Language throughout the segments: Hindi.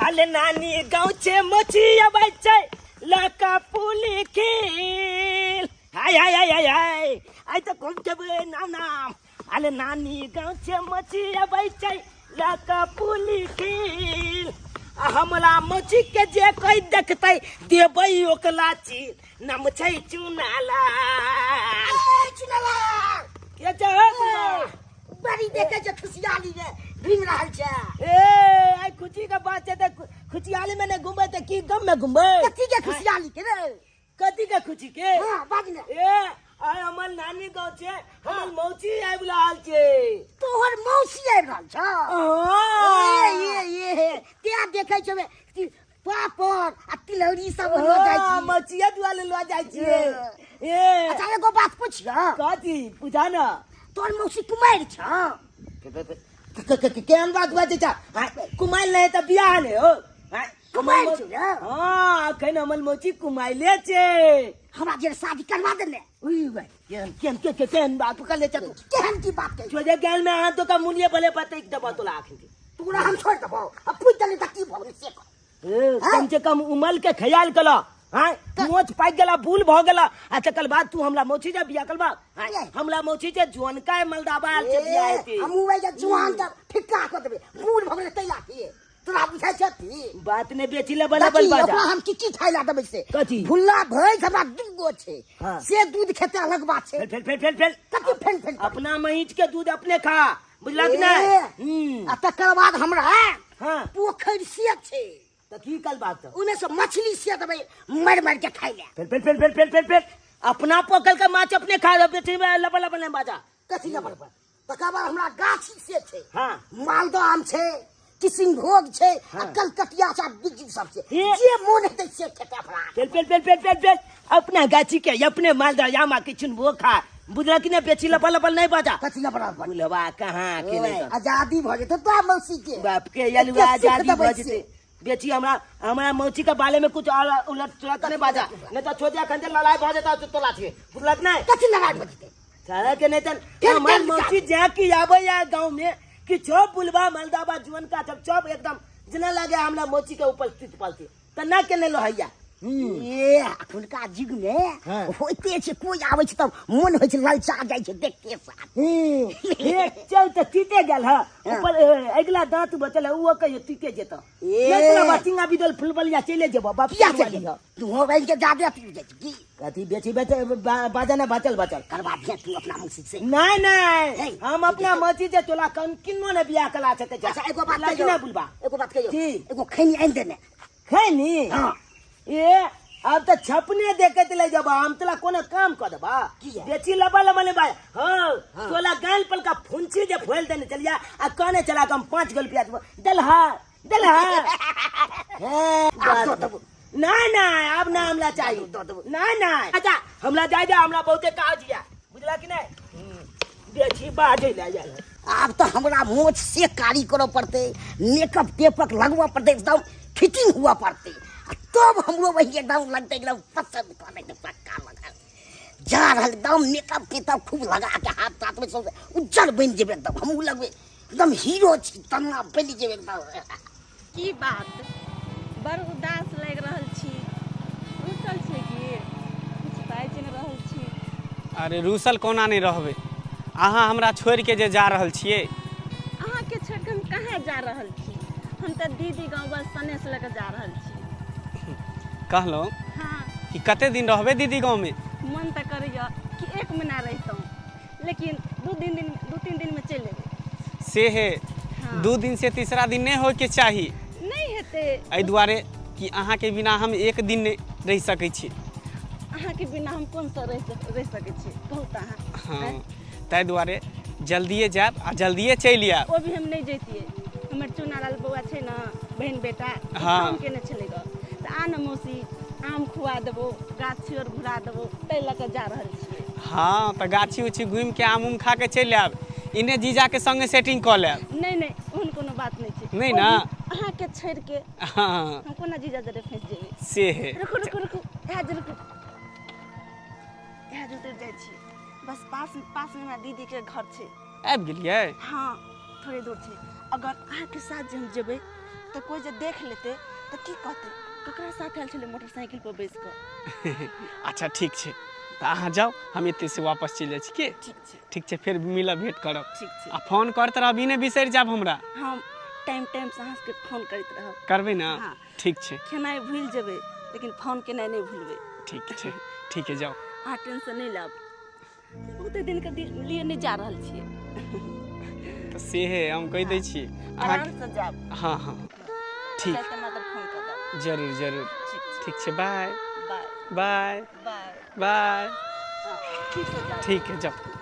अले नानी गाँव छे मची अबै छै लका पुली खेल हाय हाय हाय हाय हाय आई तो घूम के नाम अले नानी गाँव छे मची अबै छै लका पुली खेल हमला मची के जे कोई देखतै देबै ओकला चीज नाम छै चुनाला के छै बड़ी देखे छै खुशियाली रे घूम रहल छै ए आई खुशी के बात छै त खुशियाली में ने घूमे त की गम में घूमे कथी के खुशियाली के रे कथी के खुशी के हां बाज ने ए आई हमर नानी गाँव छै हमर मौसी आबि रहल छै तोहर मौसी आबि रहल छ ये ते देखे छै पापड़ आ तिलौरी सब हो जाइ छै मचिया दुआले लो जाइ छै ए अच्छा एगो बात पूछियो कथी पूछा ना तोहर मौसी कुमारि छ केहन बात बाजै छ कुमाइल नहीं त बियाह नहीं हो कुमारि छ रे हां अखन हमर मौसी कुमाइले छै हमरा जे शादी करवा देने उई भाई केहन बात कर ले तू केहन की बात कही छोजे गैल में हाथ तो का मूल्य भले पते एक दबा तो लाख तोरा हम छोड़ देबो अब पूछ देले त की भौ से कम से कम उमल के ख्याल कला हां मोच पाक गेला भूल भ गेला आ तकर बाद तू हमरा मौसी जे बियाह करबा हमरा मौसी जे जुअनका मलदाबाल के बियाह हेती हम वे जे जुआन त फिक्का क देबे भूल भ गेले तैला की तोरा बुझाय छथि बात ने बेची ले बला बल बाजा हम की खाइला देबे से कथी भुल्ला भैंस हमरा दुगो छै से दूध खेते अलग बात छै फेल कथी फेल अपना महींच के दूध अपने खा बुझला कि नहीं आ तकर बाद हमरा हां पोखर से छै त की कल बात उमे से मछली से देबे मर के खाइ ले फेल अपना पोखर का माछ अपने खा ले बेटी में लबल बने बाजा कथी लबल तकर बाद हमरा गाछी से छै हां मालदह आम छै किसिनभोग छै आ कलकतिया सब बिज्जी सब छै जे मोन हेतै से खेते अपना फेल अपना गाछी के अपने मालदह आम किसिनभोग खा बुझला कि नहीं बेची लबल नहीं बाजा कथी लबल बुलवा कहां के नहीं आजादी भ जेते तो मौसी के बाप के यलवा आजादी भ जेते बेची हमरा मौसी के बाले में कुछ उलट सुलट नहीं बाजा नहीं तो छोजा खंडे लड़ाई भ जाता तो तोला छे बुझला कि नहीं कथी लड़ाई भ जेते सारा के नहीं त हमर मौसी जा की आबे या गांव में कि चौप बुलवा मलदाबा जीवन का चौप एकदम जना लागे हमरा मौसी के उपस्थित पलती त ना के नहीं लोहैया ये अखुनका जुग में होइते छै कोई आबै छै त मन होइ छै ललचा जाइ छै देख के साथ एक चल त तीते गेल ह ऊपर अगला दांत बचल है वो कहियो तीते जेत लेकिन बचिंगा बिदल फुलबलिया चले जेबो बाप किया चली तू हो गई के ज्यादा पी जाइ की कथी बेची बाजा ना बचल करवा दे तू अपना मौसी से नहीं हम अपना मौसी से तोला कौन किन्नो ने बियाह कला छते अच्छा एगो बात लगी ना बुलबा एगो बात कहियो एगो खैनी आइन देने खैनी हां ये अब तो छपने देखे ले जब हम तोला कोनो काम कर देबा बेची लबल मने भाई हां तोला गाल पल का फुंसी जे फोल देने चलिया आ कहने चला हम 5 गो रुपया दलहा नहीं अब ना हमला चाहिए नहीं अच्छा हमला जाय जा हमरा बहुते काज या बुझला कि नहीं बेची बाजे ले जा अब तो हमरा मोछ से कारी करो पड़ते मेकअप टेपक लगवा पड़ते एकदम फिटिंग हुआ पड़ते तब हमरो वही एकदम लगते एकदम पसंद करे के पक्का लगा जा रहल एकदम मेकअप के तब खूब लगा के हाथ साथ में सब उज्जर बन जेबे एकदम हमहू लगबे एकदम हीरो छी तना बन जेबे एकदम की बात बड़ उदास लग रहल छी रुसल छी कि कुछ बाज न रहल छी अरे रुसल कोना नहीं रहबे अहाँ हमरा छोड़ के जे जा रहल छिए अहाँ के छोड़ के हम कहां जा रहल छी हम त दीदी गांव बस सनेस लेके जा रहल छी कहलो हां कि कते दिन रहबे दीदी गांव में मन त करैया कि 1 महीना रहितौ लेकिन 2-3 दिन में चल लेबे से है 2 दिन से तीसरा दिन नहीं हो के चाहिए नहीं हेते एहि दुआरे कि अहाँ के बिना हम 1 दिन नहीं रह सकै छी अहाँ के बिना हम कोन सा रह सकै छी बहुत अहाँ हां ताहि दुआरे जल्दीए जाब आ जल्दीए चलि आब ओ भी हम नहीं जैतिए हमर चुनालाल बौआ छै ना बहन बेटा हां के ने चलेगा त आ न मौसी आम खुआ देबो गाछी और घुरा देबो तै लके जा रहल छी हां त गाछी उछी घूम के आम खा के चलि आब इने जीजा के संगे सेटिंग क लेब नहीं ओहन कोनो बात नहीं छै नहीं ना अहाँ के छोड़ के हां हम कोना जीजा जरे फंस जेबे से है रुकू यहाँ उतर जाइ छी बस पास में हमरा दीदी के घर छै आबि गेलियै हां थोड़े दूर छै अगर अहाँ के साथ जे हम जेबै तो कोई जे देख लेते तो की कहते केकरा साथ आयल छले मोटरसाइकिल पर बैस कर। अच्छा ठीक छै तो अहाँ जाओ हम एते से वापस चलि जाइ छी के ठीक छै फिर मिलब भेंट करब ठीक छै आ फोन करत रहब ने बिसरि जाब हमरा हम टाइम से अहाँ के फोन करैत रहब करबै ना हाँ। ठीक छै खेनाइ भूल जेबै लेकिन फोन केनाइ नहीं भूलबै ठीक है जाओ अहाँ टेंशन नहीं लाब बहुते दिन के लिए नहीं जा रहल छियै तो से है हम कह दै छी आराम से जाब हाँ ठीक जाते मतलब फोन कर देब जरूर ठीक छै bye bye bye bye bye ठीक से जाब ठीक है जाओ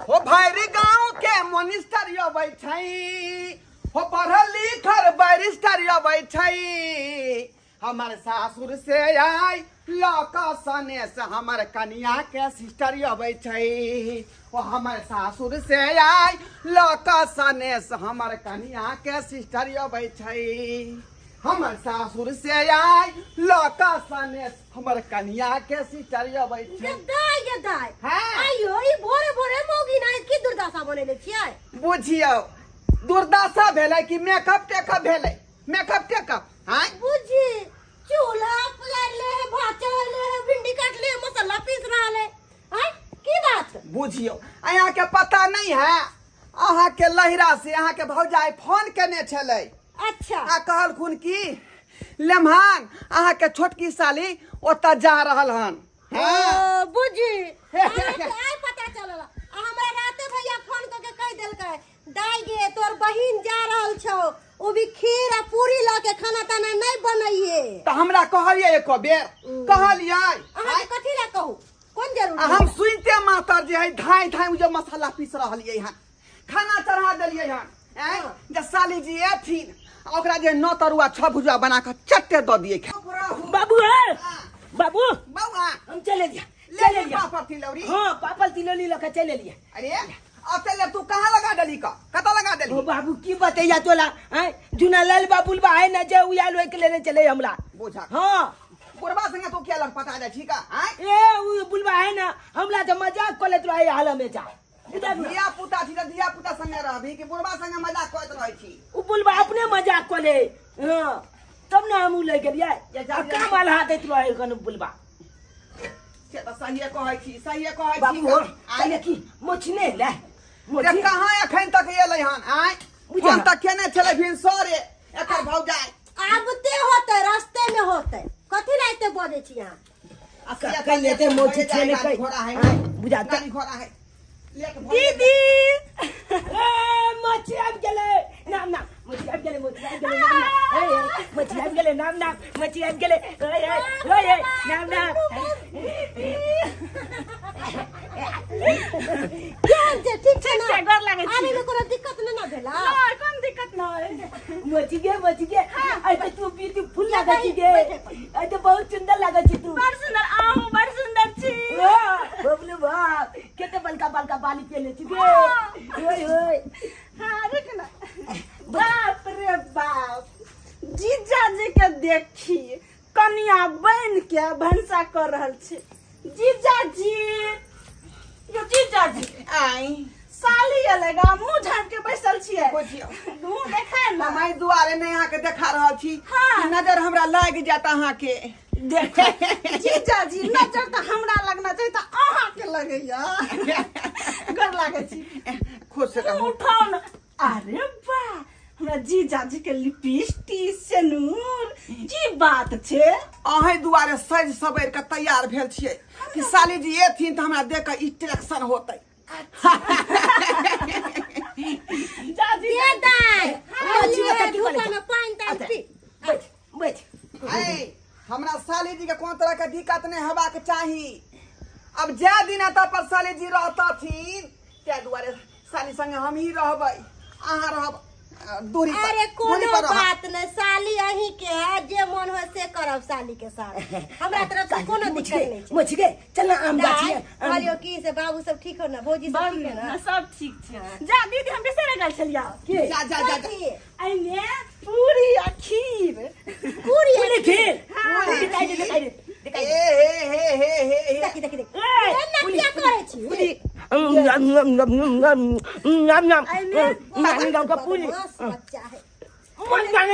हो भैरी गांव के मिनिस्टर यो बैठई हो पढ़ल लिखल बैरिस्टर यो बैठई हमारे सासुर से आई लौका सने से हमारे कन्या के सिस्टर यो बैठई हो हमारे सासुर से आई लौका सने से हमारे कन्या के सिस्टर यो बैठई हमारे सासुर से आई लौका सने से हमारे कन्या के सिस्टर यो बैठई दाय हाँ। आइयो ई भोरे मौगी ना की दुर्दशा बनेले छियै बुझियो दुर्दशा भेलै कि मेकअप टेकअप भेलै मेकअप टेकअप हाँ बुझी चूल्हा पजारले भाचले भिंडी काटले मसाला पीस रहले हैं की बात बुझियो अहाँ के पता नहीं है अहाँ के लहिरा से अहाँ के भौजाई फोन केने छलै अच्छा आ कहलखुन की लेम्हान अहाँ के छोटकी साली ओतऽ जा रहल हन हाँ। बुझी आई पता चलल हमरा राते भैया फोन करके कह देलकै दाई गे तोर बहिन जा रहल छौ ओ भी खीर आ पूरी ला के खाना ताना नहीं बनइए तो हमरा कहलिए एको बेर कहलिए अहाँ के कथि ला कहू कोन जरूरी हम सुनते मातर जे है धाई धाई जो मसाला पीस रहलिए हन खाना चढ़ा देलिए हन जे साली जी एथिन ओकरा जे नौ तरुआ छ भुजा बना के चट्टे द दिए बाबू है बाबू बौआ हम चले लिया ले पापड़ तिलौरी हाँ पापड़ तिलौरी लेकर चले लिया अरे अब चले तू कहाँ लगा डली का कता लगा ओ डली बाबू की बतैया तोला हैं जुना लाल बाबू बा है ना जे उया लोई के लेने चले हमरा बुझा हाँ बुढ़वा संगे तू क्या लग पता जा ठीक है ए उ बुलवा है ना हमरा तो मजाक कर लेत रहे हाल में जा धिया पुता छी धिया पुता संगे रहबी कि बुढ़वा संगे मजाक करत रहै छी उ बुलवा अपने मजाक कर ले हाँ तब ना हम ले गेलिए आ काम वाला हाथ देत रहे कन बुलवा से त सहिए कहै छी बाबू हो चले की मोचने ले रे कहाँ एखन तक एलै हन आय बुझा। हम तक केने छलै भिनसरे एकर भौजाई आबते होते रास्ते में होते कथि लाइते बोले छी यहाँ कह लेते मोची छेले कई घोड़ा है बुझा गाड़ी घोड़ा है लेके दीदी ए मोची आब गेले नाम मोची आब गेले नाम ए मोची आब गेले नाम मोची आब गेले ओए नाम केहन छै ठीक छै ना डर लागे छै आने में कोनो दिक्कत ना भेला नहीं कोन दिक्कत नहीं मोची गे आई तो तू ब्यूटीफुल लागे छी गे आई तो बहुत सुंदर लागे छी तू बड़ सुंदर आहू बड़ सुंदर छी बबलू बाप केते बलका बाली पेले छी गे ओए हाँ रुक ना बाप रे बाप जीजा जी के देखी कन्या बन के भंसा कर रहल छे जीजा जी यो जीजा जी आई साली एलेगा मुंह झाँप के बैसल छिए बुझियो मुंह देखाय ना माय दुआरे ने यहाँ के देखा रहल छी हाँ। नजर हमरा लाग जाता अहाँ के देख जीजा जी नजर तो हमरा लगना चाहिए तो अहाँ के लगैया कर लागे छी खुश रहू उठाओ ना अरे वाह हमरा जीजा जी के लिपस्टिक सेनूर की बात छे अहे दुआरे सज सबेर के तैयार भेल छियै कि साली जी एथिन तो हमरा देख के इंस्ट्रक्शन होतै जाजी दे दाई अच्छी बात है, झूठा में पानी तान पी बैठ ऐ हमरा साली जी के कोन तरह के दिक्कत नहीं हेबाक चाही अब जे दिन एतऽ पर साली जी रहतथिन ते दुआरे साली संगे हम ही रहबै अहाँ रहब दूरी पर अरे दूरी कोनो पर रहब। बात नहीं साली अही के है जे मन हो से करब साली के साथ हमरा तरफ से कोनो दिक्कत नहीं छै मोची गे चल ना आम दाई गाछी कहलियो की से बाबू सब ठीक हो ना भौजी सब ठीक है ना सब ठीक छे जा दीदी हम बिसरे गेल छलिया के जा जा जा, जा। कथी? आइने पूरी आ खीर पूरी पूरी फिर हाँ। दिखाई दे दिखाई हे हे हे हे हे देखी देखी देखी ए, नटिया करे छी नानी गाँव का पुली बच्चा है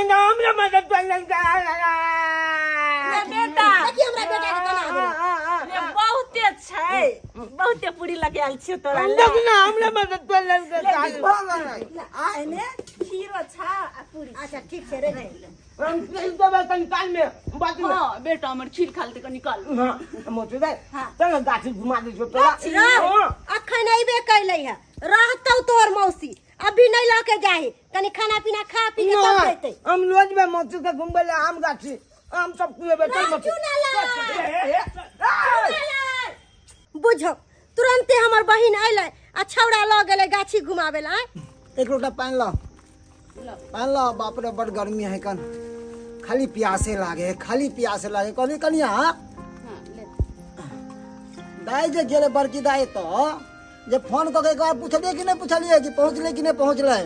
नाम रे मदद बेटा देखी हमरा बेटा के तना गेल ये बहुते छै बहुते पूरी लगे आल छियो तोरा नाम रे मदद आ एने खीरो छा आ पूरी अच्छा ठीक से रे काल में बात में हां बेटा हमर खीर खालते के निकाल मोचू दे चल गाछी घुमा दे छोटा अखन अइबे कैले है रहतौ तोर मौसी अभी नहीं लके जाही कनी खाना पीना खा पी के तब जैते हम रोज में मोचू के घूमबे ले आम गाछी आम सब कुए बेटा मोचू बुझो तुरंते हमर बहिन आइले आ छौड़ा ल गेले गाछी घुमावे ला एक लोटा पानी लो बाप रे बड़ गर्मी है कन खाली प्यासे लागे कहली कनिया दाई जे गेले बड़की दाई तो जे फोन क के एक बार पूछलिए कि नहीं पूछलिए कि पहुंचले कि नहीं पहुंचले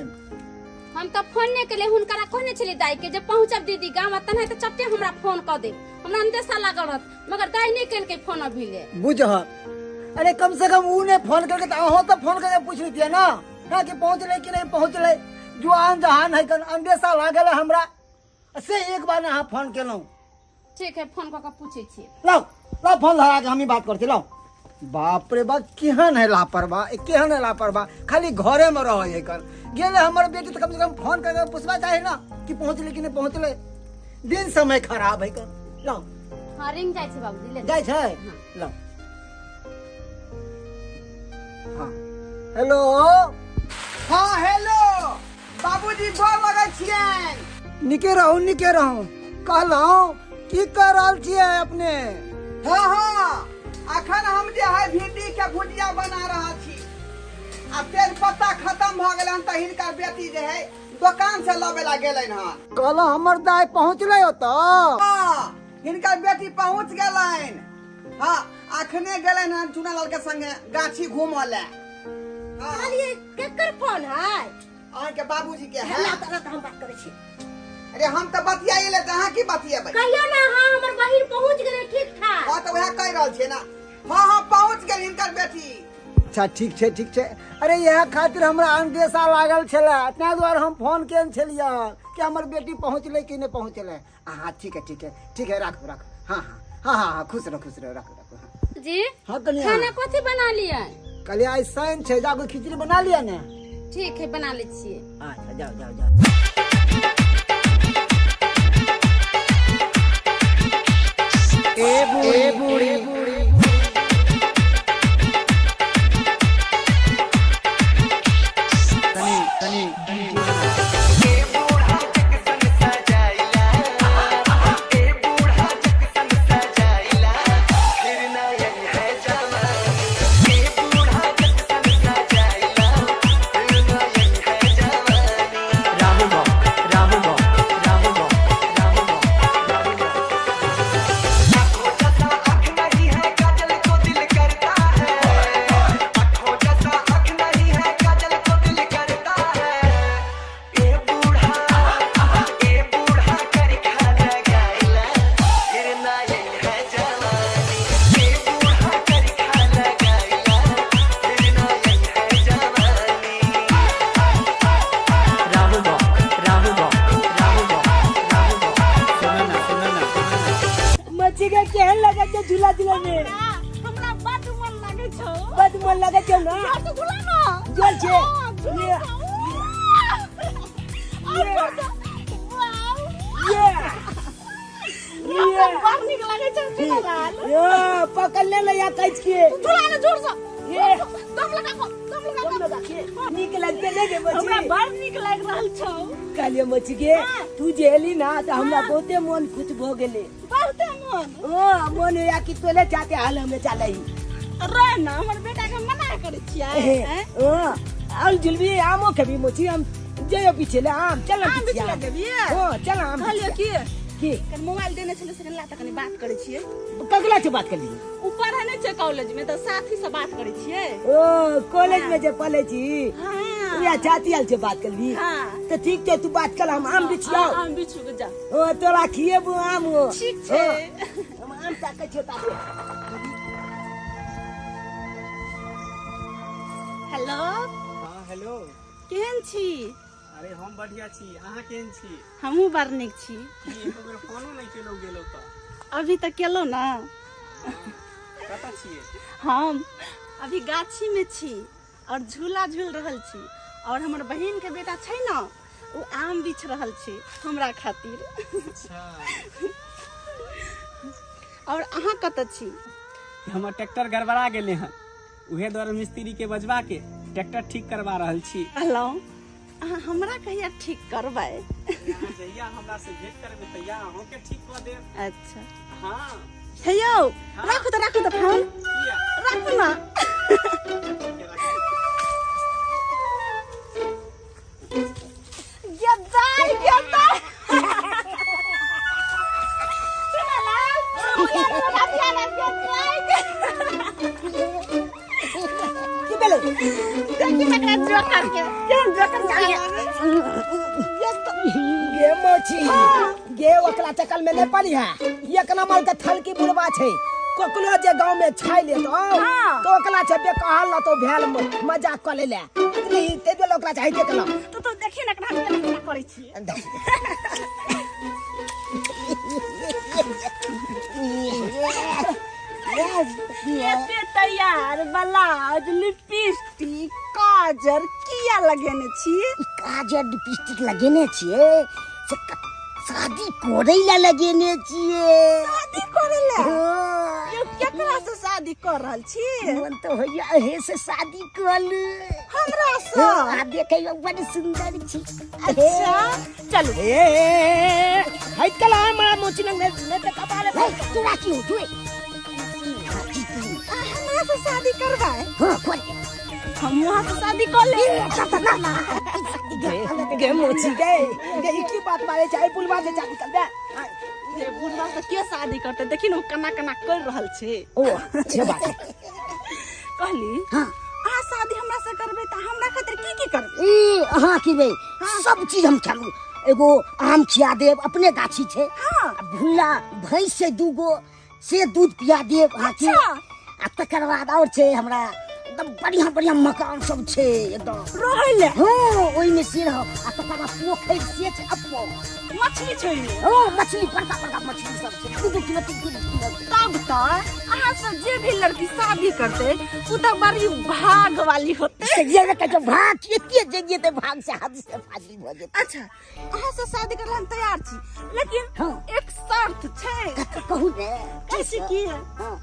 हम तो फोन नहीं केले हुनकरा कहने छली दाई के जब पहुंचब दीदी गांव तने तो चपटे हमरा फोन क दे हमरा अंदेशा लागल रहत मगर दाई नहीं केल के फोन अभी ले बुझ अरे कम से कम उने फोन करके तो हो तो फोन करके पूछ लीजिए ना कि पहुंचले कि नहीं पहुंचले जो आन जहान है कन अंदेशा लागल है हमरा से एक बार यहाँ फोन केलौं ठीक है फोन क के पूछे छी लो फोन लगा के हम ही बात करते लो बाप रे बाप केहन है लापरवाह खाली घरे में रह है कर गेले हमर बेटी तो कम से कम फोन करके पूछवा चाहे ना कि पहुंचले कि नहीं पहुंचले दिन समय खराब है कर लो हां रिंग जाय छै बाबूजी ले जाय छै लो हाँ हेलो हाँ हेलो बाबूजी गोर लगै छियै निके रहू कहलौं की कर रहल छियै अपने हाँ अखन हम जे है भिंडी के भुजिया बना रहा छी आ तेज पत्ता खत्म भ गेलन त हिनकर बेटी जे है दुकान से लबे ला गेलन हन कहलो हमर दाई पहुंचले ओत हां हिनकर बेटी पहुंच गेलन हां अखने गेलन हन चुनालाल के संगे गाछी घूमले हां कहलिए केकर फोन है अहाँ के बाबूजी के है हमरा तरह हम बात करे छी अरे हम तो बतियाइले त अहाँ की बतियेबै कहियो ना हां हमर बहिन पहुंच गेले ठीक ठाक हां तो वह कह रहल छै ना हां पहुंच गेल हिनकर बेटी अच्छा ठीक छै अरे यह खातिर हमरा अंदेशा लागल छले तै द्वारे हम फोन केन छलियै कि हमर बेटी पहुंचले कि नहीं पहुंचले हां ठीक है राखो हां खुश रहो राखो जी हां कन्या खाना कथि बना लिया कल आज सैन छै जाको खिचड़ी बना लिया ने ठीक है बना ले छिए अच्छा जाओ ए बूढ़ी झूला झूला में हमरा बड मन लागे छौ ना झूला ना जोर छे ये बड नीक लागे छौ यो पकड़ ले या कैच के झूला ना जोर से ये दम लगा के नीक लगते नहीं गे मछली हमरा बड नीक लाग रहल छौ कालिया मछली के तू जेली ना तो हमरा बहुते मन खुश भ गेले बहुते मन मन या कि तोले चाहते हाल में चलई रे ना हमर बेटा के मना करे छियै आल जुलबी आमो कभी मोची हम जयो पीछे ले आम चल आम पीछे बिछला देबी चल आम कहलियो की की मोबाइल देने छले से ला त कनी बात करे छियै कगला से बात कर ली ऊपर है ने कॉलेज में तो साथी से बात करे छियै ओ कॉलेज में जे पढ़े छी हां या जाती हाल से बात कर ली हां तो ठीक है तू बात कर हम आम बिछियो आम बिछु के जा ओ तोरा खिएबू आम ठीक छै आम हम ताकै छियै ताबे हेलो हाँ हेलो। केहन छी? अरे हम बढ़िया छी, अहाँ केहन छी? हमहूँ बड़ नीक छी। एको बेर फोनो नहीं केलो गेलो तो। अभी तक केलो ना? कतऽ छियै? हम अभी गाछी में छी और झूला झूल रहल छी और हमर बहिन के बेटा छै ना वो आम बिछ रहल छी हमरा खातिर। अच्छा। और अहाँ कतऽ छी? हमर ट्रैक्टर गड़बड़ा गेले हैं, उहे द्वारा मिस्त्री के बजवा के ट्रैक्टर ठीक करवा रहल छी। हेलो अहाँ हमरा कहिया ठीक करबै? जहिया हमरा से भेंट करबै तहिया अहों के ठीक कऽ देब। अच्छा हाँ। हे यौ राखू तो फोन किया? राखू ना। की भेलै? गे मोची गे ओकरा चक्कर में नहीं पड़ी है। एक नंबर के थलकी बुढ़वा छै, कोकलो जे गांव में छाई ले तो ओकरा छै बेकहल ना तो भेल मजाक क लेले ते जे ओकरा चाहि के केला तो देखी ना करा करै छी। ये तैयार ब्लाउज लिपस्टिक काजर किया लगेने छी? काजर लिपस्टिक लगेने छियै से शादी कोरै ला लगेने छियै। शादी करे ले? ये केकरा से शादी कर रहल छी? मन तो होइया हे से शादी कल हमरा से? आ देखे में बड़ सुंदर छी। अच्छा चलो। हट कला हमरा मोची लंग ने त कपाले तू राखी हो तू हमरा से शादी करवाए? हां खोल हम वहां से शादी कर ले। गे मोची गे की बात मारे चाहे पुलवा से शादी कर दे। ये बुढ़वा से के शादी करते देखी ना कना कना कर रहल छे। ओ अच्छे बात है। कहली हां आ शादी हमरा से करबे त हमरा खातिर की करबे? ई हां की बे सब चीज हम खालू। एगो आम खिया देब अपने गाछी छे। हां भुल्ला भैंस से दूगो से दूध पिया देब। अच्छा आ तकर बाद और छे हमरा एकदम बढ़िया बढ़िया मकान सब छे एकदम रहै ले। हां ओइ में से रह आ तकर बाद पोखर से छे अपो मछली छै ने? ओ मछली बड़का बड़का मछली सब छे 2 किलो 3 किलो। तब त अहाँ से जे भी लड़की शादी करते उ त बड़ी भाग वाली होते। ये के जो भाग के जे ते भाग से हाथ से फाजी भ जेते। अच्छा अहाँ से शादी करे हम तैयार छी लेकिन हाँ। एक शर्त छै। कहू ने कैसे की है? हां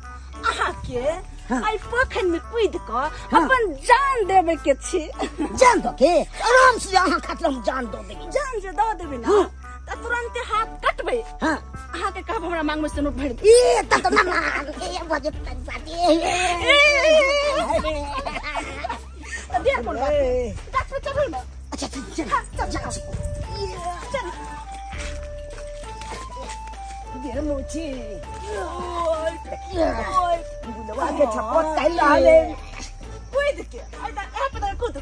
अहाँ के हाँ। आई पोखर में कूद क अपन जान देवे के छी। जान दो के आराम से अहाँ खातिर हम जान दो देबे। जान जे दो देबे ना हाँ। त तुरंत हाथ कटबे। हां अहाँ के कहब हमरा मांग में से नोट भर दे। ए त ना मान ए बजे तक बाते देर कोन बात गाछ पे चढ़ल बा। अच्छा चल ये मोची बुलवा के छपत काई लाले कूद के आई दा ए पता कूद।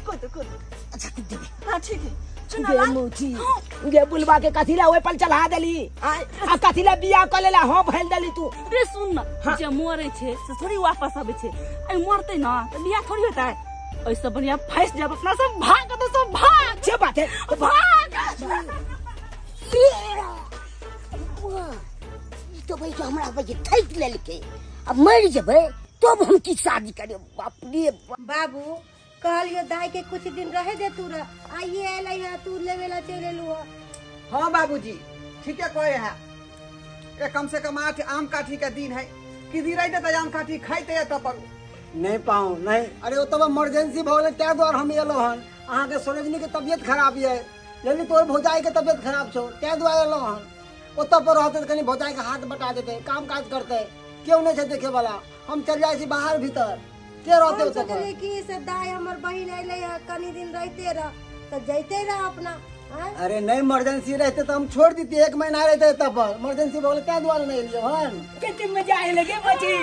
अच्छा तू दे हां ठीक है चुना ये ला। मोची ये बुलवा के कथिला ओए पर चढ़ा देली आ कथिला बियाह क लेला हो भइल देली तू। रे सुन ना जे मरे छे से थोड़ी वापस आवे छे। आई मरते ना त बियाह थोड़ी होता है। ऐसा बढ़िया फंस जाब अपना सब भाग तो सब भाग अच्छे बात है भाग। तो भाई तो हमरा भाई ठैक लेलके अब मर जेबै तब हम की शादी करे। बाप रे बाबू कहलियो दाई के कुछ दिन रहे दे तू आइए एलै है तू लेवेला चले लू। हाँ बाबूजी ठीक है कहे है। ये कम से कम 8 आम काठी का दिन है कि दी रही तो आम काठी खाइते है तब नहीं पाऊँ नहीं। अरे वो तब इमरजेंसी भले त्या द्वार हम एलो हन। अहाँ के सरोजनी के तबियत खराब है लेकिन तोर भौजाई के तबियत खराब छो त्या द्वार एलो हन। ओत पर रहते कहीं भौजाई के हाथ बटा देते काम काज करते क्यों नहीं देखे वाला। हम चल जाए बाहर भीतर के रहते हम सोचले कि से दाई हमर बहिन एलै है कनी दिन रहते रह तो जैते रह अपना। अरे नहीं इमरजेंसी रहते तो हम छोड़ देते 1 महीना रहते तब पर इमरजेंसी बोले क्या द्वारा नहीं लियो हन। कितनी मजा आए लगे बची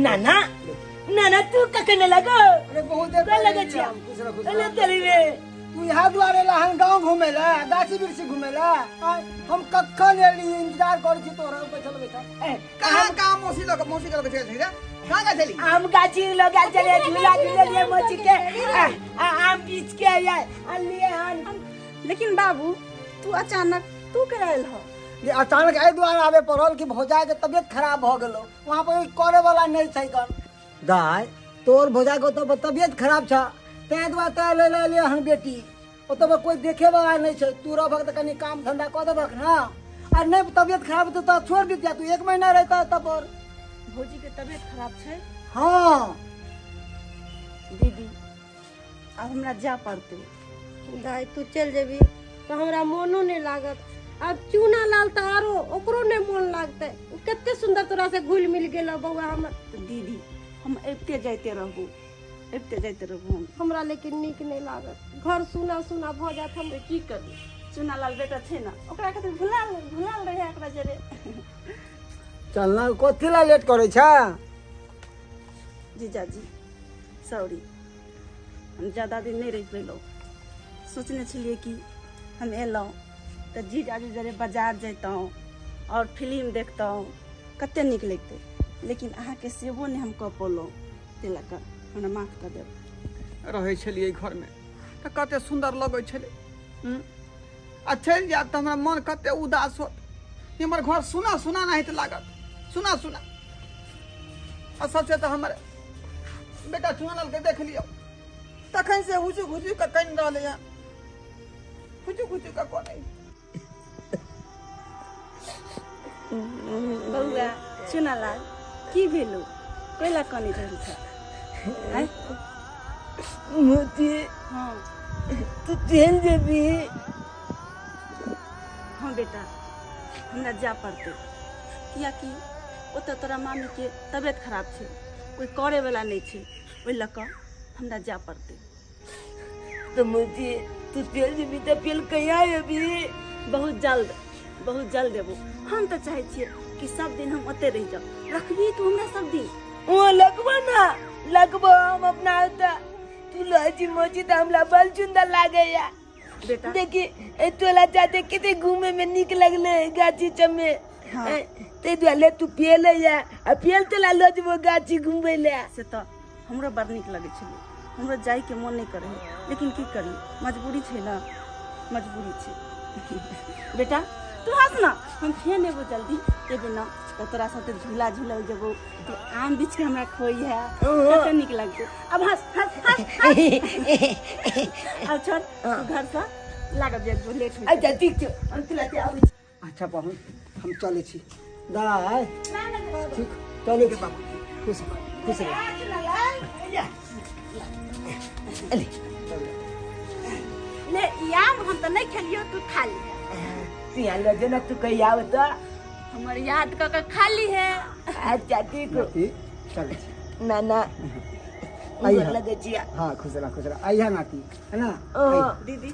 नाना नाना तू ककने लगो अरे बहुत देर लगे छिया खुश रहो, खुश अरे रहो। तेरी रे तू यहाँ द्वारे लहन गाँव घूमे ला गाछी वृक्षी घूमे ला हम कखन एली इंतजार कर छी तोरा बैठल बैठल कहाँ मौसी लोग चले थे कहाँ गए चली आम गाछी लगा चले झूला झूले मोची के आम बीच के लिए लेकिन बाबू तू अचानक तू करायल हो जे अचानक एहि द्वारे आवे पड़ल कि भौजाई के तबियत खराब भ गेलो वहां पर करे वाला नहीं छै कन दाई तोर भौजाई को तो तबियत खराब छ तै द्वारे त ले ले हन बेटी ओ तो कोई देखे वाला नहीं छै तू रहबक त कनी काम धंधा क देबक ना आ नहीं तबियत खराब तो छोड़ दिया तू 1 महीना रहता तब और भौजी के तबियत खराब छै। हां दीदी अब हमरा जा पड़ते दाई तू चल जेबी तो हमरा मोनो नहीं लागत। अब चूना लाल तो आरो ओकरो नहीं मन लागते कते सुंदर तोरा से घुल मिल गेल बउआ हमर। तो दीदी हम अबते जाते रहबू हमरा लेकिन नीक नहीं लागत घर सुना सुना भ जात हम की करी चुना लाल बेटा छै ना ओकरा खातिर भुलाल रहे एकरा जरे चलना कोथिला लेट करे छ जीजाजी सॉरी हम ज्यादा दिन नहीं रह पेलो सोचने छलिए कि हम एलौं तो जीजाजी जरे बाजार जैतौं और फिल्म देखतौं कते नीक लगते लेकिन अहाँ के सेबो नहीं हम कऽ पौलौं ते लऽ कऽ हमरा माफ कर देब। रहे छलिए घर में तो कते सुंदर लगे छले आ चल जात तो हमरा मन कते उदास होत हमर घर सुना सुना नहीं तो लागत सुना सुना और सबसे तो हमारे बेटा चुनाल के देख लियो तखन से हुजू का कन रहले है हुजू का को नहीं बउआ चुना लाल की भेलो कोइला कनी रहल छ हैं मोती हां तू चल जेबी हाँ बेटा हमरा जा पड़ते किया कि ओत तोरा मामी के तबियत खराब छै कोई करे वाला नहीं छै ओइ लऽ कऽ हमरा जा पड़ते। तो मोती तू चल जेबी तो फिर कहिया अभी बहुत जल्द देबो हम तो चाहे छियै कि सब दिन हम ओते रह जाओ रखबी तू हमरा सब दिन वो लगबो हम अपना होता तू लाजी मोची तो हमरा बल सुंदर लागे या बेटा देखी ए तोला जाते किते घूमे में निक लगले गाछी चमे हाँ। ते दुआले तू पियले या आ पियल तला लजबो गाछी घूमे ले से तो हमरो बड़ नीक लगे छलै हमरो जाय के मन नहीं करे लेकिन की करी मजबूरी छै ना मजबूरी छै। बेटा तू हंस ना हम फेन एबो जल्दी एबे ना तो तोरा साथे झूला जेबो तो आम बीच के हमरा खोई है कते नीक लगते अब हंस अब छोड़ तू घर से लागब जे लेट हो अच्छा ठीक छै हम तोला ते आबै अच्छा बहन हम चले छी दाई ठीक चले के बाबू खुश रह ले याम हम तो नहीं खेलियो तू खा ले तिया ल जना तू कहि आव त हमर याद क के खा ली है। अच्छा ठीक हो चल ना ना आई लगे जिया हाँ खुश रह आई नाती है ना दीदी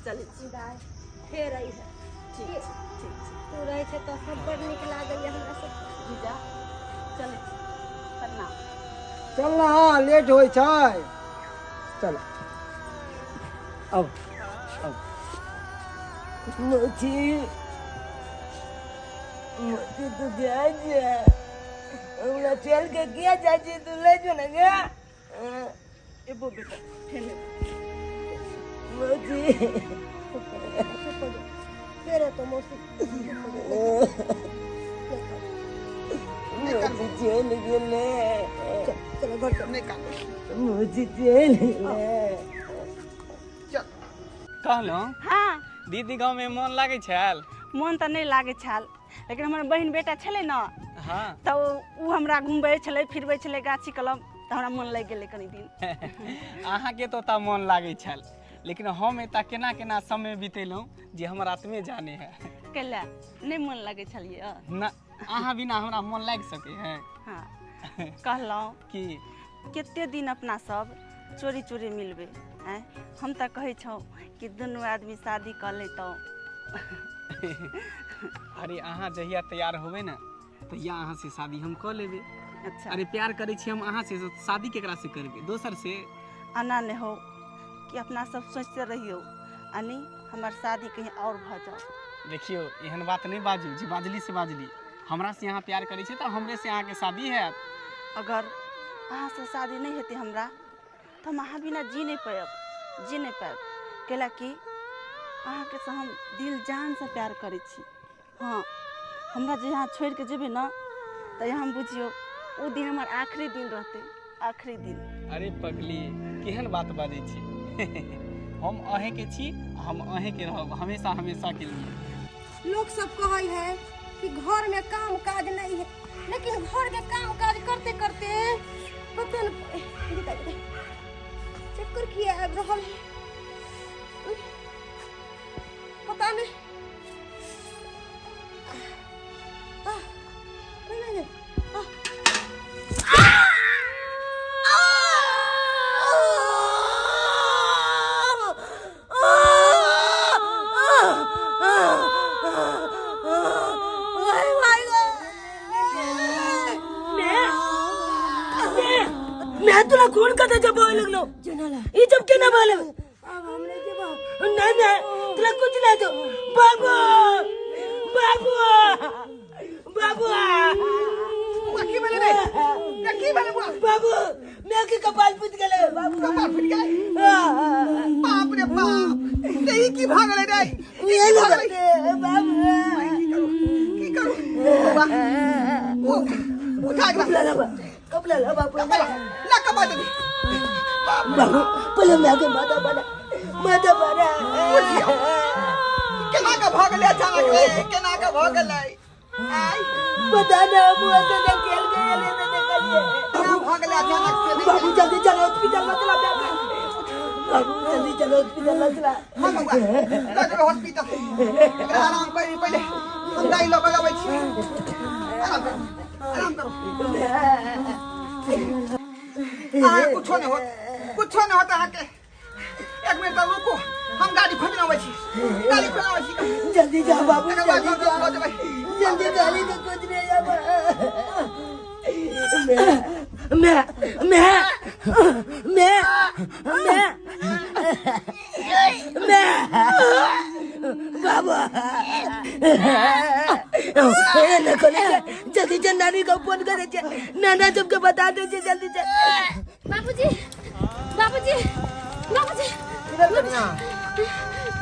चल दाई फेर आई है ठीक तू रहे छै तो सब बड़ नीक लागल हमरा सब जीजा चल प्रणाम चल ना लेट होय छै चल अब मोची तो जा हमरा चल के किया जाजी तू ले जो ना गा एबो बेटा फेन मोची फेर तो मौसी मोची चल गेले चलो घर चल निकाल मोची चल गेले कहलहुँ हाँ दीदी गाँव में मन लागे छल मन तो नहीं लागे छल लेकिन हमर बहन बेटा छले ना हाँ तो उ हमरा घुमबै छले फिरबै छले गाछी कलम तो हमरा मन लग गेलै कनी दिन अहाँ के तो ता मन लागे छल लेकिन हम एता केना केना समय बितेलहुँ जे हमर आत्मे जाने है कैला नहीं मन लगे छलिए ना अहाँ बिना हमरा मन लाग सके है हाँ कहलहुँ कि कते दिन अपना सब चोरी चोरी मिलबै हैं हम तो कहे छौ कि दुनू आदमी शादी कर लेतौ अरे अहाँ जहिया तैयार होबे ना तहिया अहाँ से शादी हम कऽ लेबै। अच्छा अरे प्यार करे छी हम अहाँ से शादी केकरा से करबै दोसर से आना नहीं हो कि अपना सब सोचते रहियो अनी हमार शादी कहीं और भ जाओ। देखियो एहन बात नहीं बाजू जी, बाजली से बाजली हमरा से यहाँ प्यार करी छे तो हमरे से यहाँ के शादी है। अगर अहाँ से शादी नहीं हेती हमरा तो हम अहाँ बिना जी नहीं पाएब कैला कि अहाँ के से हम दिल जान से प्यार करै छी। हाँ हमरा जे यहाँ छोड़ के जेबे ना तो यहाँ बुझियो वो दिन हमार आखिरी दिन रहते, आखिरी दिन। अरे पगली केहन बात बाजै छी हम अहे के छी, हम अहे के रहब हमेशा हमेशा के लिए। लोग सब कहे है कि घर में काम काज नहीं है, लेकिन घर के काम काज करते करते पता नहीं चक्कर किया आब रहल है, पता नहीं। मैं तुला कौन कहता जब बोल लगनो ये जब के ना बोले अब हमने के बाप ना तुला कुछ ना दो बाबू बाबू बाबू की बने रे की बने बुआ बाबू मैं की कपाल फूट गेले बाबू कपाल फूट गए बाप रे बाप नहीं की भागले रे ये लगते बाबू की करूं बाबा वो उठा के कपला ला बाबू ला कपा दे बाबू पहले मैं के माता बना केना का भागले अचानक रे केना का भागले आई पता ना बुआ के खेल गए ले तो निकलिए केना भागले अचानक से बाबू जल्दी चलो हॉस्पिटल मतलब बाबू जल्दी चलो हॉस्पिटल मतलब हां बाबा चलो हॉस्पिटल आराम करी पहले हम दाई लोग लगाबै छी आराम करो कुछ नहीं होता है के एक मिनट रुको हम गाड़ी खोलने आवे छी गाड़ी खोलने आवे छी जल्दी जा बाबू जल्दी गाड़ी तो कुछ नहीं बाबू जल्दी से नानी को फोन करे नाना सबके बता दे जल्दी से बाबूजी बाबूजी बाबूजी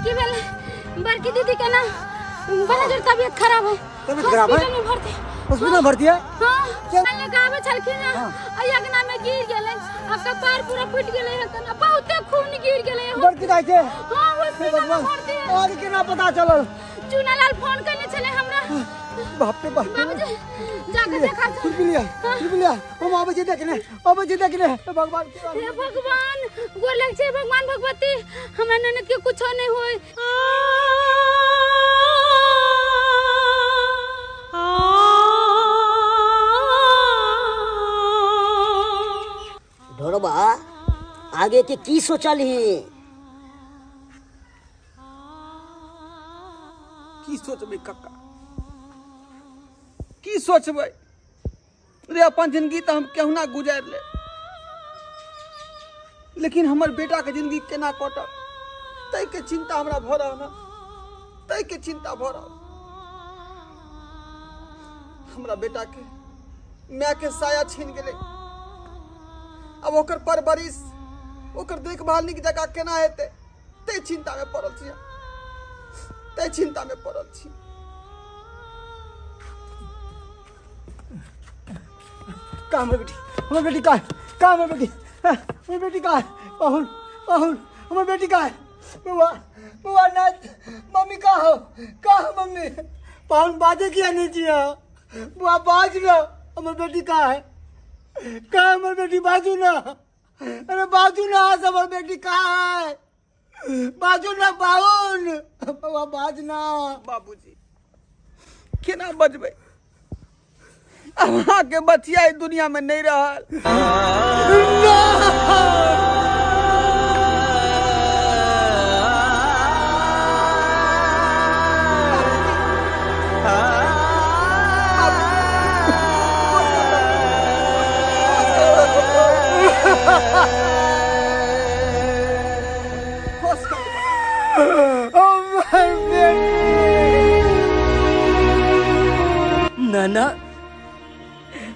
की भेल बड़की दीदी के ना बड़ा जोर तबीयत खराब है, हॉस्पिटल में भर्ती हॉस्पिटल में भर्ती है। हां पहले गावे छलखिन ना अयगना में गिर गेले आ कपार पूरा फूट गेले है तना बहुते खून गिर गेले है बड़की दाई के हां हॉस्पिटल में भर्ती है। और केना पता चलल चुनालाल फोन करने चले हमरा बाप रे बाप बाबूजी जाके देखा फिर हम आबे छी देखने भगवान हे भगवान गोर लग छे भगवान भगवती हमरा ननद के कुछ नहीं होय। ढोरबा आगे के की सोचल ही की सोचबे कक्का की सोचबे रे अपन जिंदगी तो हम केहुना गुजार ले लेकिन हमर बेटा के जिंदगी केना कटल तै के चिंता हमरा भ रहा ना तै के चिंता भ रहा हमरा बेटा के माय के साया छीन गेले अब ओकर परवरिश ओकर देखभाल नीक जगह केना हेतै तै चिंता में पड़ल छी तै चिंता में पड़ल छी। काम है बेटी हमारी बेटी का है हमारी बेटी का है पाहुन हमारी बेटी का है बुआ ना मम्मी का हो मम्मी पाहुन बाजे किया नहीं जिया बुआ बाज लो हमारी बेटी का है हमारी बेटी बाजू ना अरे बाजू ना हमारी बेटी का है बाजू ना पाहुन बुआ बाजना बाबूजी केना बजबै अहाँ के बचिया दुनिया में नहीं रहल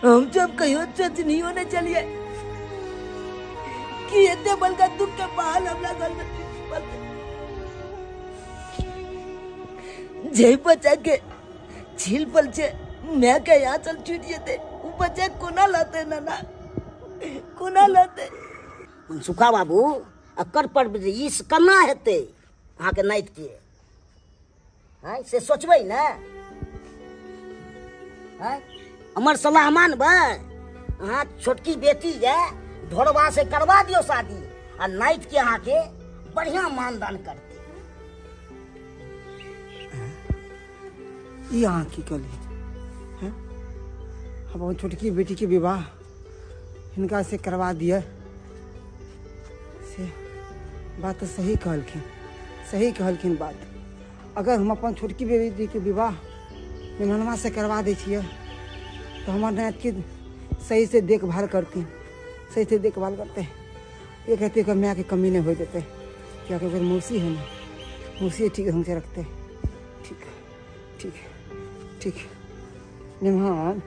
हम जब कहियो चचनियों ने चलिए कि एते बलका दुख के पहाड़ हमरा घर में जय बचा के झील पल छे मैं के यहाँ चल छूटिए थे उ बच्चे कोना लाते नाना कोना लाते सुखा बाबू अकर पर इस कना हेते अहाँ के नाइत के हैं से सोचबै ना हैं हमर सलाह मानबै अहाँ छोटकी बेटी है ढोरबा से करवा दियो शादी आ नाइत के अहाँ के बढ़िया मानदान करते ये अहाँ की कली हैं हम अपन छोटकी बेटी के विवाह हिनका से करवा दिए से बात तो सही कहलखिन बात। अगर हम अपन छोटकी बेटी के विवाह मेहनवा से करवा दै छियै तो हमार नात के सही से देखभाल करते ये कहते कि माँ के कमी नहीं हो देते क्या कि अगर मौसी है ना मौसी ठीक ढंग से रखते ठीक निमहान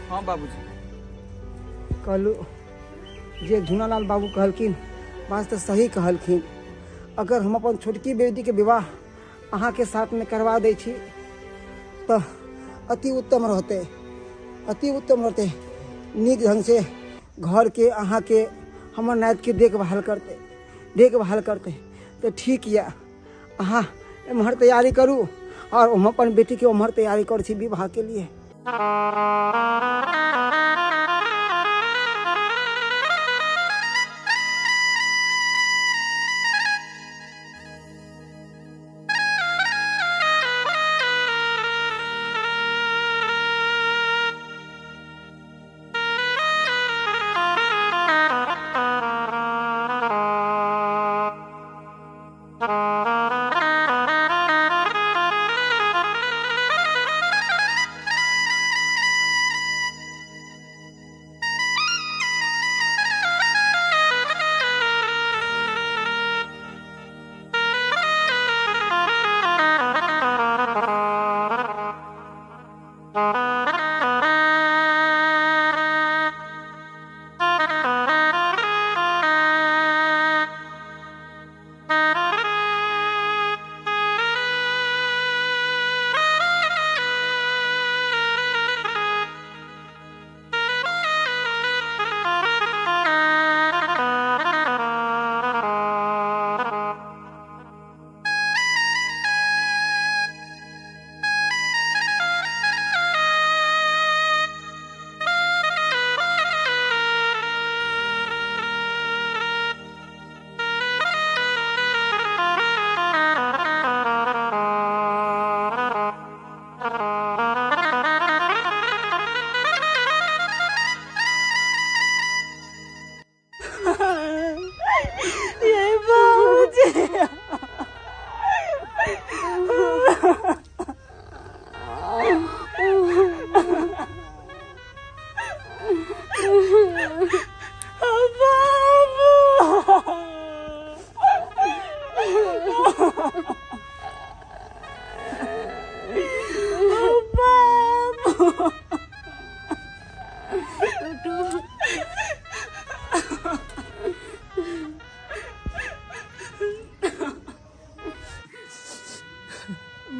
हाँ बाबूजी कहलू जे झूनालाल बाबू कहलखिन बात तो सही कहलखिन। अगर हम अपन छोटकी बेटी के विवाह अहाँ के साथ में करवा दै छी तो अति उत्तम रहते नीक ढंग से घर के अहाँ के हमर नात के देखभाल करते तो ठीक या अहाँ एम्हर तैयारी करू और हम अपन बेटी के उम्हर तैयारी कर छी विवाह के लिए।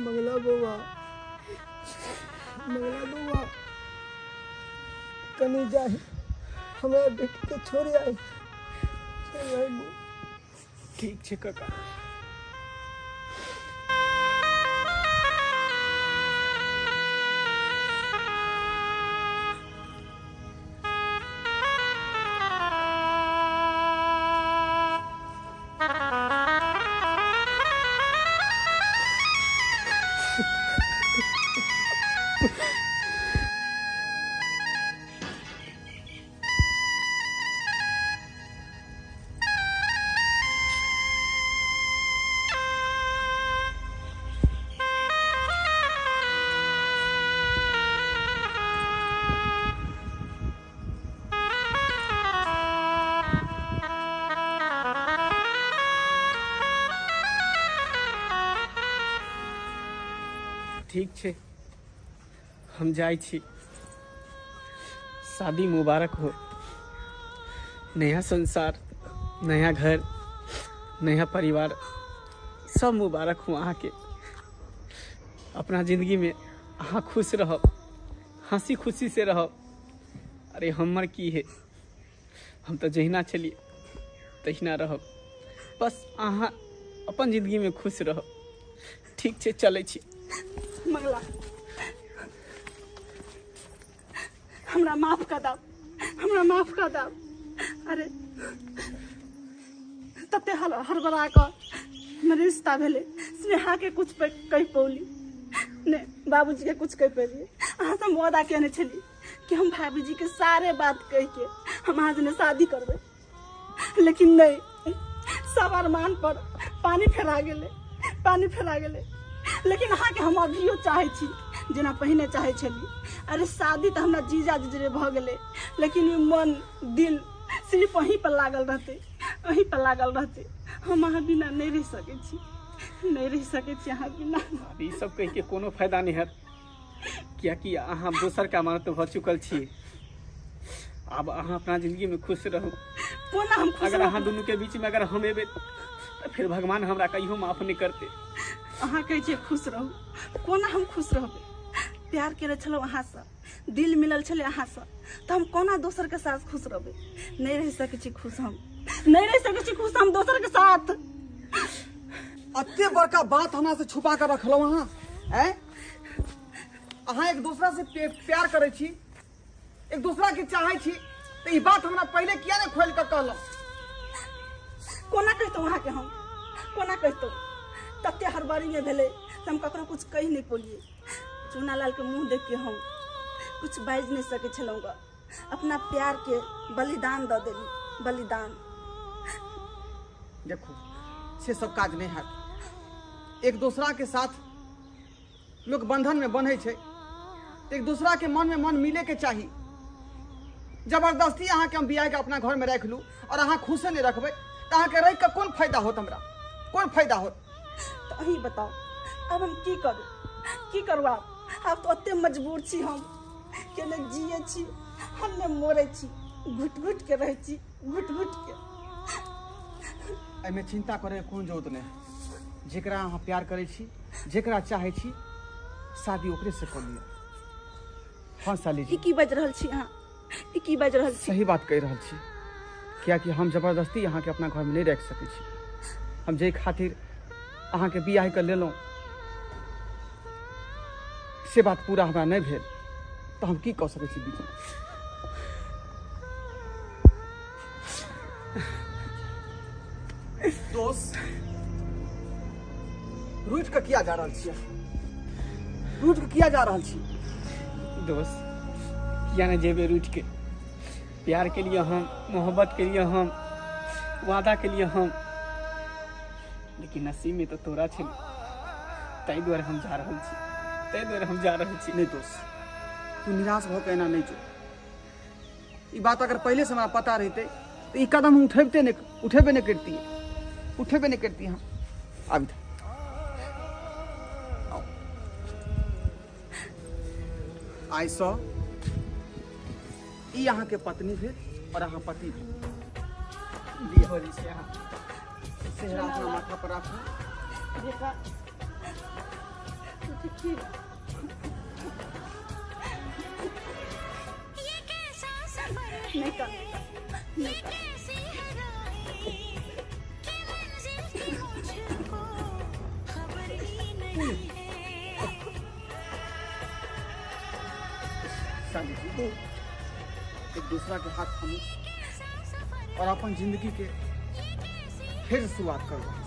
मंगला बउआ कनी जाए हमारे बेटी के छोड़े आई ठीक है काका। ठीक है हम जाई छी। शादी मुबारक हो। नया संसार, नया घर, नया परिवार सब मुबारक हो अहाँ के। अपना जिंदगी में अहाँ खुश रहब, हंसी खुशी से रहब। अरे हमर की है, हम तो जहिना चलिए तहिना रहब। बस अहाँ अपन जिंदगी में खुश रहब। ठीक छै, चलै छी। मंगला हमरा माफ कर दाओ, हमरा माफ कर दाओ। अरे तते हड़बड़ा कर मेरे रिश्ता भेले। स्नेहा के कुछ पे कह पौली ने बाबूजी के कुछ कह पेलिए। अहाँ से वादा केने छली कि हम भाभीजी के सारे बात कह के हम आज ने शादी करबे, लेकिन नहीं, सब अरमान पर पानी फेरा गेले, पानी फेरा गेले। लेकिन अहाँ के हम अभियो चाहे छी जेना पहिने चाहे छली। अरे शादी तो हमरा जीजा जीजरे भ गेले, लेकिन ई मन दिल सिर्फ वहीं पर लागल रहते, वहीं पर लागल रहते। हम अहाँ बिना नहीं रह सके छी, नहीं रह सके छी अहाँ बिना। ई सब कह के कोनो फायदा नहीं है, कियाकि अहाँ दोसर का मानत भ चुकल छी। अब अहाँ अपना जिंदगी में खुश रहू। कोना हम खुश अगर रहब? अहाँ दोनों के बीच में अगर हम एबे तो फिर भगवान हमरा कहियो माफ नहीं करते। अहाँ कहै छियै खुश रहू, कोना हम खुश रहबै? प्यार केले छलौ अहाँ से, दिल मिलल छले अहाँ से, तो हम कोना दोसर के साथ खुश रहबै? नहीं रह सकै छी खुश, हम नहीं रह सकै छी खुश हम दोसर के साथ। अत्ते बड़का बात हमरा से छुपा कर रखलो अहाँ हैं? अहाँ एक दूसरा से प्यार करे छी, एक दूसरा के चाहे छी, तो ई बात हमरा पहले किया ने खोल कर कहलो? कोना कहतो अहाँ के हम, कोना कहतो? तते हड़बड़ी में भेले से हम ककरो कुछ कह नहीं पोलिए। चूनालाल के मुंह देख के हम कुछ बाज नहीं सके छलौगा। अपना प्यार के बलिदान दे देली, बलिदान। देखो से सब काज नहीं है। एक दूसरा के साथ लोग बंधन में बंधे छे, एक दूसरा के मन में मन मिले के चाहिए। जबरदस्ती अहाँ के हम बियाह के अपना घर में रख लू और अहाँ खुशे नहीं रखबे तो अहाँ के रह के कौन फायदा होत? हमरा कौन फायदा होत? तो अही बताओ अब हम की करू, की करू? आप तो अत्ते मजबूर छी हम के ने जिए छी, हम ने मोरे छी, घुट घुट के रह छी, घुट घुट के। एमे चिंता करे के कोन जरूरत नहीं। जेकरा अहाँ प्यार करे छी, जेकरा चाहे छी, शादी ओकरे से कर लिया। हाँ साली जी, ई की बाज रहल छी अहाँ? ई की बाज रहल छी? सही बात कह रहल छी। क्या कि हम जबरदस्ती अहाँ के अपना घर में नहीं रख सके छी। हम जे खातिर अहाँ के बियाह कर लेलहुँ से बात पूरा हमरा नहीं भेल तो हम की कह सके छी बीच में? दोस्त रूठ के किया जा रहल छियै? रूठ के किया जा रहल छी? दोस्त किया न जेबे रूठ के? प्यार के लिए हम, मोहब्बत के लिए हम, वादा के लिए हम, लेकिन नसीब में तो तोरा छे, ताहि द्वारे हम जा रहल छी, ताहि द्वारे हम जा रहल छी। नहीं दोस्त, तू निराश हो के ना नहीं जो। ये बात अगर पहले से हमरा पता रहते तो ये कदम हम उठेबे नहीं करती, उठेबे नहीं करती। हम अब आई सौ ई अहाँ के पत्नी भेल और अहाँ पति भेल। हो जैसे यहाँ सेहरा अपना माथा पर राखू। देखा तो ठीक है। नहीं कर, नहीं कर। शादी जी, एक दूसरा के हाथ थामू और अपन जिंदगी के फिर शुरुआत करो।